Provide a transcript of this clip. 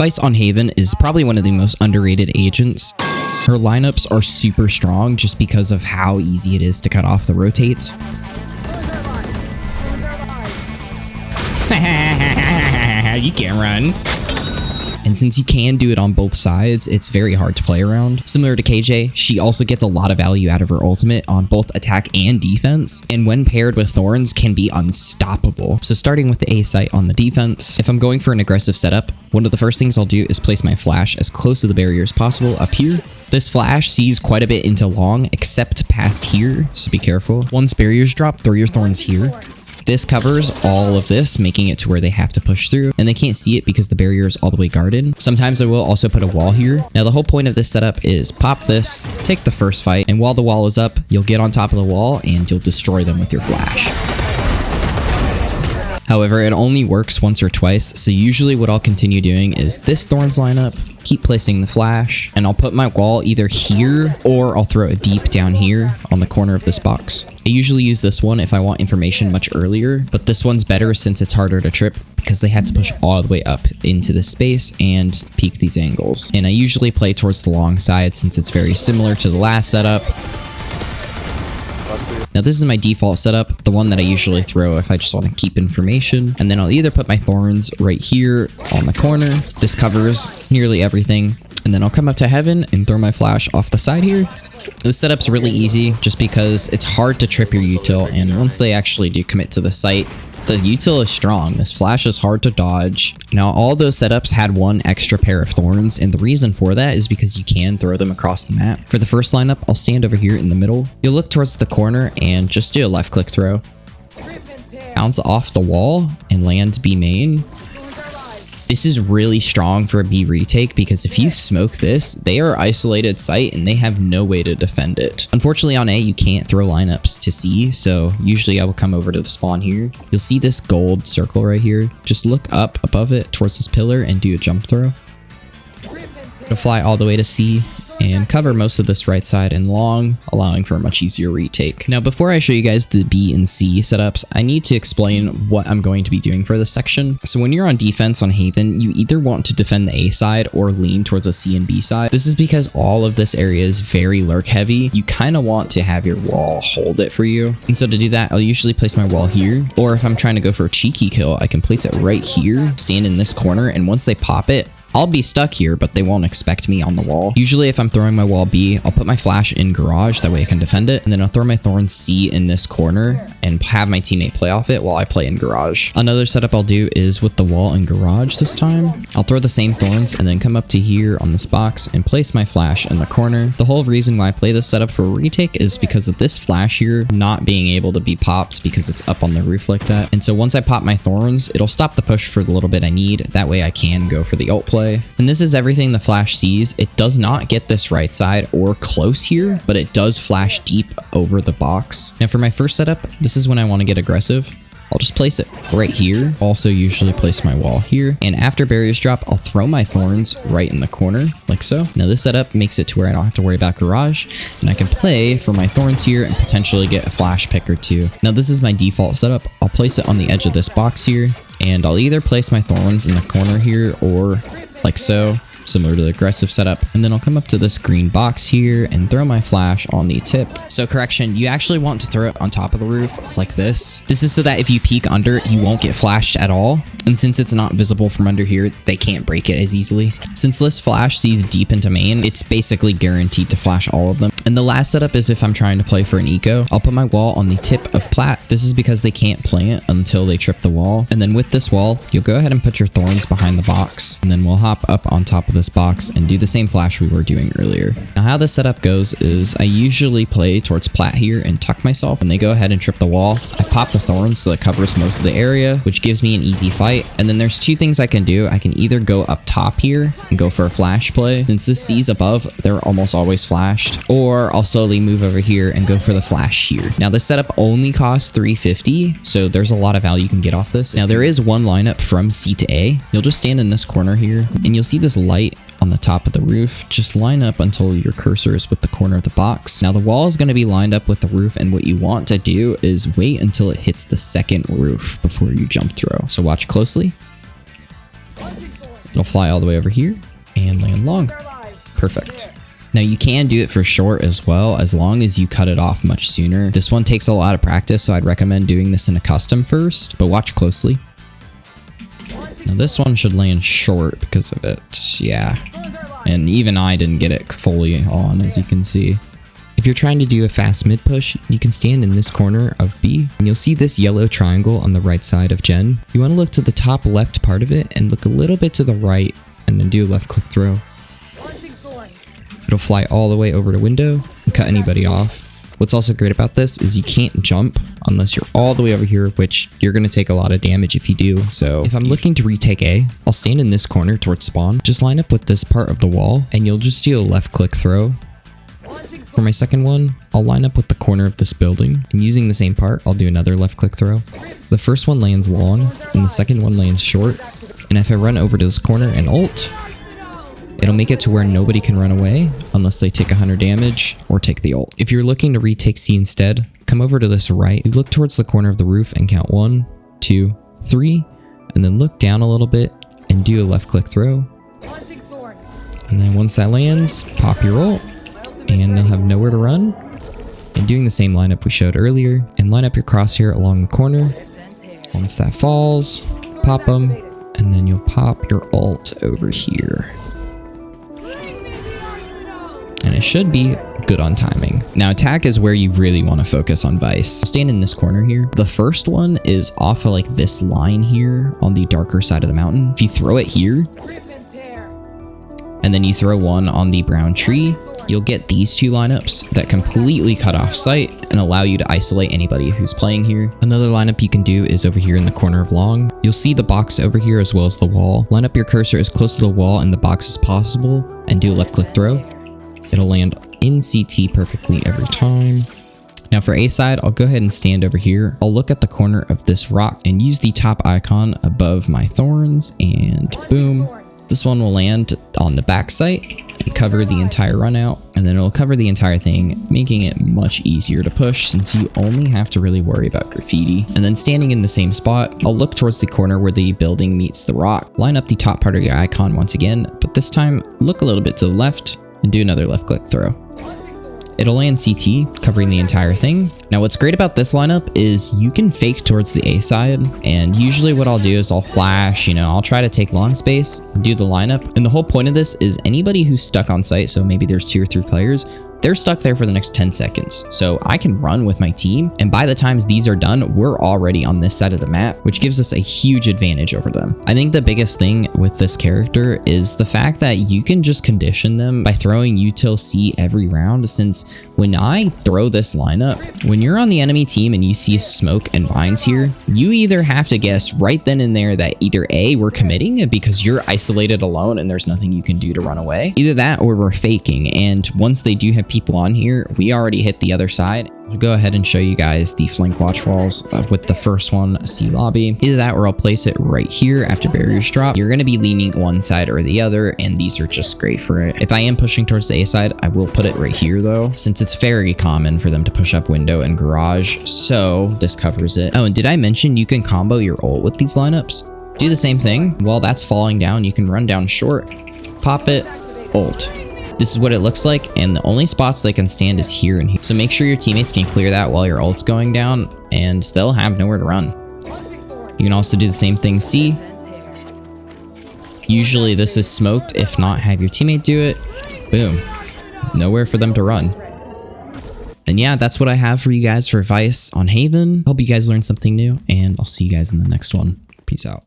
Vyse on Haven is probably one of the most underrated agents. Her lineups are super strong just because of how easy it is to cut off the rotates. You can't run. And since you can do it on both sides, it's very hard to play around. Similar to KJ, she also gets a lot of value out of her ultimate on both attack and defense, and when paired with Thorns can be unstoppable. So starting with the A site on the defense, if I'm going for an aggressive setup, one of the first things I'll do is place my flash as close to the barrier as possible up here. This flash sees quite a bit into long, except past here, so be careful. Once barriers drop, throw your Thorns here. This covers all of this, making it to where they have to push through, and they can't see it because the barrier is all the way guarded. Sometimes I will also put a wall here. Now, the whole point of this setup is pop this, take the first fight, and while the wall is up, you'll get on top of the wall and you'll destroy them with your flash. However, it only works once or twice, so usually what I'll continue doing is this Thorns lineup, keep placing the flash, and I'll put my wall either here or I'll throw it deep down here on the corner of this box. I usually use this one if I want information much earlier, but this one's better since it's harder to trip because they have to push all the way up into the space and peek these angles. And I usually play towards the long side since it's very similar to the last setup. Now this is my default setup, the one that I usually throw if I just want to keep information. And then I'll either put my Thorns right here on the corner. This covers nearly everything. And then I'll come up to Heaven and throw my flash off the side here. This setup's really easy just because it's hard to trip your util, and once they actually do commit to the site, the util is strong. This flash is hard to dodge. Now, all those setups had one extra pair of Thorns, and the reason for that is because you can throw them across the map. For the first lineup, I'll stand over here in the middle. You'll look towards the corner and just do a left click throw. Bounce off the wall and land B main. This is really strong for a B retake because if you smoke this, they are isolated site and they have no way to defend it. Unfortunately on A, you can't throw lineups to C, so usually I will come over to the spawn here. You'll see this gold circle right here. Just look up above it towards this pillar and do a jump throw. It'll fly all the way to C and cover most of this right side and long, allowing for a much easier retake. Now, before I show you guys the B and C setups, I need to explain what I'm going to be doing for this section. So when you're on defense on Haven, you either want to defend the A side or lean towards the C and B side. This is because all of this area is very lurk heavy. You kind of want to have your wall hold it for you. And so to do that, I'll usually place my wall here, or if I'm trying to go for a cheeky kill, I can place it right here, stand in this corner, and once they pop it, I'll be stuck here, but they won't expect me on the wall. Usually if I'm throwing my wall B, I'll put my flash in garage, that way I can defend it, and then I'll throw my Thorns C in this corner and have my teammate play off it while I play in garage. Another setup I'll do is with the wall in garage this time. I'll throw the same Thorns and then come up to here on this box and place my flash in the corner. The whole reason why I play this setup for a retake is because of this flash here not being able to be popped because it's up on the roof like that. And so once I pop my Thorns, it'll stop the push for the little bit I need. That way I can go for the ult play. And this is everything the flash sees. It does not get this right side or close here, but it does flash deep over the box. Now for my first setup, this is when I want to get aggressive. I'll just place it right here. Also usually place my wall here. And after barriers drop, I'll throw my Thorns right in the corner, like so. Now this setup makes it to where I don't have to worry about garage, and I can play for my Thorns here and potentially get a flash pick or two. Now this is my default setup. I'll place it on the edge of this box here, and I'll either place my Thorns in the corner here or like so, similar to the aggressive setup, and then I'll come up to this green box here and throw my flash on the tip. So correction, you actually want to throw it on top of the roof like this. This is so that if you peek under, you won't get flashed at all. And since it's not visible from under here, they can't break it as easily. Since this flash sees deep into main, it's basically guaranteed to flash all of them. And the last setup is if I'm trying to play for an eco, I'll put my wall on the tip of plat. This is because they can't play it until they trip the wall. And then with this wall, you'll go ahead and put your Thorns behind the box, and then we'll hop up on top of this box and do the same flash we were doing earlier. Now how this setup goes is I usually play towards plat here and tuck myself, and they go ahead and trip the wall. I pop the Thorns so that covers most of the area, which gives me an easy fight. And then there's two things I can do. I can either go up top here and go for a flash play. Since this C's above, they're almost always flashed. Or I'll slowly move over here and go for the flash here. Now this setup only costs $350, so there's a lot of value you can get off this. Now there is one lineup from C to A. You'll just stand in this corner here, and you'll see this light on the top of the roof. Just line up until your cursor is with the corner of the box. Now the wall is going to be lined up with the roof, and what you want to do is wait until it hits the second roof before you jump throw. So watch closely. It'll fly all the way over here and land long. Perfect. Now you can do it for short as well, as long as you cut it off much sooner. This one takes a lot of practice, so I'd recommend doing this in a custom first, but watch closely. Now this one should land short because of it, yeah. And even I didn't get it fully on, as you can see. If you're trying to do a fast mid push, you can stand in this corner of B, and you'll see this yellow triangle on the right side of Gen. You want to look to the top left part of it and look a little bit to the right, and then do a left click throw. It'll fly all the way over to window and cut anybody off. What's also great about this is you can't jump unless you're all the way over here, which you're going to take a lot of damage if you do. So if I'm looking to retake A, I'll stand in this corner towards spawn. Just line up with this part of the wall and you'll just do a left click throw. For my second one, I'll line up with the corner of this building, and using the same part, I'll do another left click throw. The first one lands long and the second one lands short. And if I run over to this corner and ult, it'll make it to where nobody can run away unless they take 100 damage or take the ult. If you're looking to retake C instead, come over to this right. You look towards the corner of the roof and count 1, 2, 3, and then look down a little bit and do a left click throw. And then once that lands, pop your ult and they'll have nowhere to run. And doing the same lineup we showed earlier, and line up your crosshair along the corner. Once that falls, pop them, and then you'll pop your ult over here. And it should be good on timing. Now attack is where you really want to focus on Vyse. I'll stand in this corner here. The first one is off of like this line here on the darker side of the mountain. If you throw it here, and then you throw one on the brown tree, you'll get these two lineups that completely cut off sight and allow you to isolate anybody who's playing here. Another lineup you can do is over here in the corner of long. You'll see the box over here as well as the wall. Line up your cursor as close to the wall and the box as possible and do a left click throw. It'll land in CT perfectly every time. Now for A side, I'll go ahead and stand over here. I'll look at the corner of this rock and use the top icon above my thorns, and boom. This one will land on the backsite and cover the entire run out, and then it'll cover the entire thing, making it much easier to push since you only have to really worry about graffiti. And then standing in the same spot, I'll look towards the corner where the building meets the rock. Line up the top part of your icon once again, but this time look a little bit to the left and do another left click throw. It'll land CT, covering the entire thing. Now what's great about this lineup is you can fake towards the A side, and usually what I'll do is I'll flash, I'll try to take long space, do the lineup. And the whole point of this is anybody who's stuck on site, so maybe there's 2 or 3 players, they're stuck there for the next 10 seconds. So I can run with my team, and by the times these are done, we're already on this side of the map, which gives us a huge advantage over them. I think the biggest thing with this character is the fact that you can just condition them by throwing util C every round, since when I throw this lineup, when you're on the enemy team and you see smoke and vines here, you either have to guess right then and there that either A, we're committing because you're isolated alone and there's nothing you can do to run away, either that or we're faking. And once they do have people on here, we already hit the other side. I'll go ahead and show you guys the flank watch walls with the first one, C lobby. Either that or I'll place it right here after barriers drop. You're going to be leaning one side or the other, and these are just great for it. If I am pushing towards the A side, I will put it right here though, since it's very common for them to push up window and garage, so this covers it. Oh, and did I mention you can combo your ult with these lineups? Do the same thing. While that's falling down, you can run down short, pop it, ult. This is what it looks like, and the only spots they can stand is here and here. So make sure your teammates can clear that while your ult's going down, and they'll have nowhere to run. You can also do the same thing C. Usually this is smoked. If not, have your teammate do it. Boom. Nowhere for them to run. And yeah, that's what I have for you guys for Vyse on Haven. Hope you guys learned something new, and I'll see you guys in the next one. Peace out.